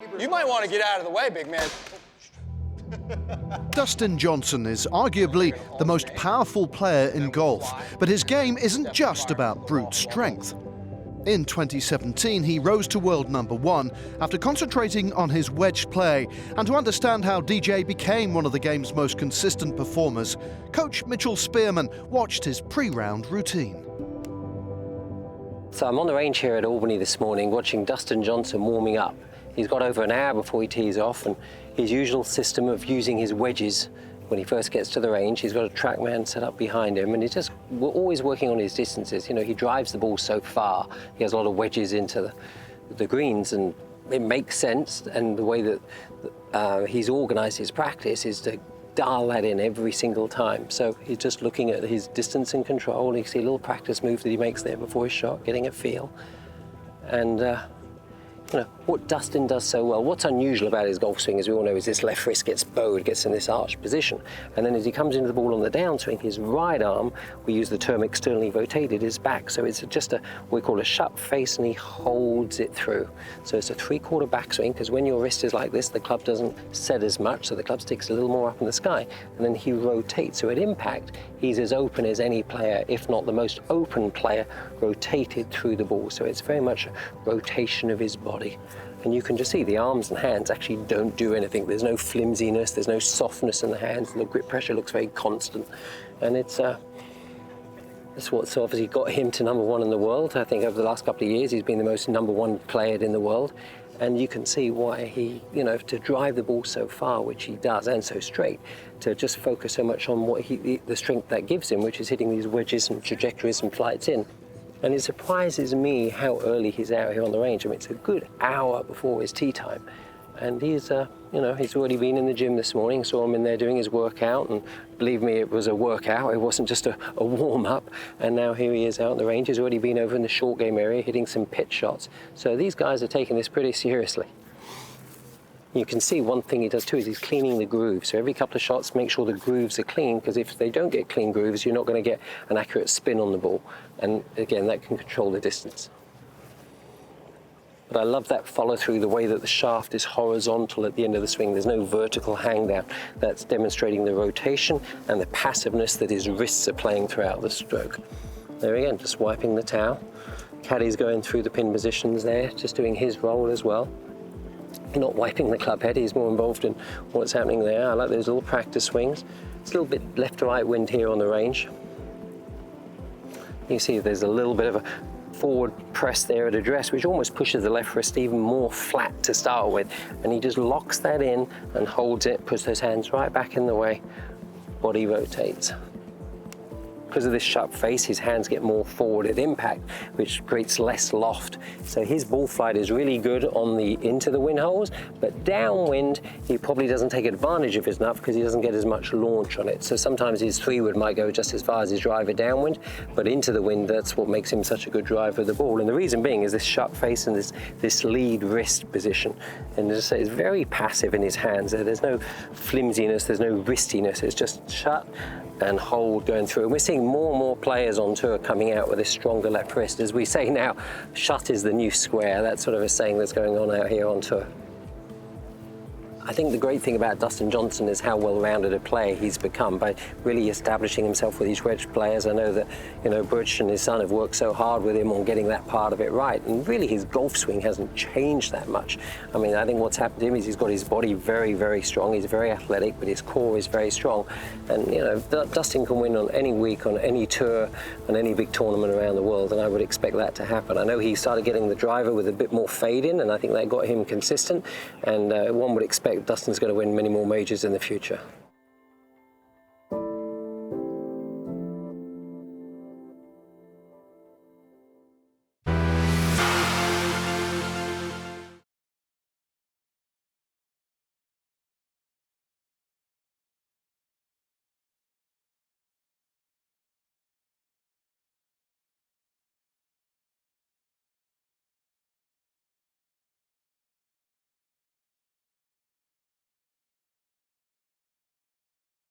You might want to get out of the way, big man. Dustin Johnson is arguably the most powerful player in golf, but his game isn't just about brute strength. In 2017, he rose to world #1 after concentrating on his wedge play. And to understand how DJ became one of the game's most consistent performers, coach Mitchell Spearman watched his pre-round routine. So I'm on the range here at Albany this morning watching Dustin Johnson warming up. He's got over an hour before he tees off, and his usual system of using his wedges when he first gets to the range, he's got a track man set up behind him, and we're always working on his distances. You know, he drives the ball so far. He has a lot of wedges into the greens, and it makes sense. And the way that he's organized his practice is to dial that in every single time. So he's just looking at his distance and control. You see a little practice move that he makes there before his shot, getting a feel. And you know, what Dustin does so well, what's unusual about his golf swing, as we all know, is this left wrist gets bowed, gets in this arched position. And then as he comes into the ball on the downswing, his right arm, we use the term externally rotated, is back. So it's just what we call a shut face, and he holds it through. So it's a 3/4 backswing, because when your wrist is like this, the club doesn't set as much, so the club sticks a little more up in the sky. And then he rotates. So at impact, he's as open as any player, if not the most open player, rotated through the ball. So it's very much a rotation of his body. And you can just see the arms and hands actually don't do anything. There's no flimsiness, there's no softness in the hands, and the grip pressure looks very constant. And that's what's obviously got him to #1 in the world. I think over the last couple of years, he's been the most #1 player in the world. And you can see why he, you know, to drive the ball so far, which he does, and so straight, to just focus so much on what the strength that gives him, which is hitting these wedges and trajectories and flights in. And it surprises me how early he's out here on the range. I mean, it's a good hour before his tee time. And he's, you know, he's already been in the gym this morning, saw him in there doing his workout, and believe me, it was a workout. It wasn't just a warm-up. And now here he is out on the range. He's already been over in the short game area, hitting some pitch shots. So these guys are taking this pretty seriously. You can see one thing he does too is he's cleaning the grooves. So every couple of shots, make sure the grooves are clean, because if they don't get clean grooves, you're not going to get an accurate spin on the ball. And again, that can control the distance. But I love that follow through, the way that the shaft is horizontal at the end of the swing. There's no vertical hang down. That's demonstrating the rotation and the passiveness that his wrists are playing throughout the stroke. There again, just wiping the towel. Caddy's going through the pin positions there, just doing his role as well. Not wiping the club head, he's more involved in what's happening there. I like those little practice swings. It's a little bit left to right wind here on the range. You see there's a little bit of a forward press there at address, which almost pushes the left wrist even more flat to start with. And he just locks that in and holds it, puts those hands right back in the way, body rotates. Because of this shut face, his hands get more forward at impact, which creates less loft. So his ball flight is really good on the into the wind holes, but downwind, he probably doesn't take advantage of his nut because he doesn't get as much launch on it. So sometimes his 3-wood might go just as far as his driver downwind, but into the wind, that's what makes him such a good driver of the ball. And the reason being is this shut face and this lead wrist position. And as I say, it's very passive in his hands. There's no flimsiness, there's no wristiness. It's just shut and hold going through. And we're seeing more and more players on tour coming out with this stronger left wrist. As we say now, shut is the new square. That's sort of a saying that's going on out here on tour. I think the great thing about Dustin Johnson is how well-rounded a player he's become by really establishing himself with these wedge players. I know that, you know, Butch and his son have worked so hard with him on getting that part of it right, and really his golf swing hasn't changed that much. I mean, I think what's happened to him is he's got his body very, very strong. He's very athletic, but his core is very strong. And, you know, Dustin can win on any week, on any tour, on any big tournament around the world, and I would expect that to happen. I know he started getting the driver with a bit more fade in, and I think that got him consistent, and one would expect Dustin's going to win many more majors in the future.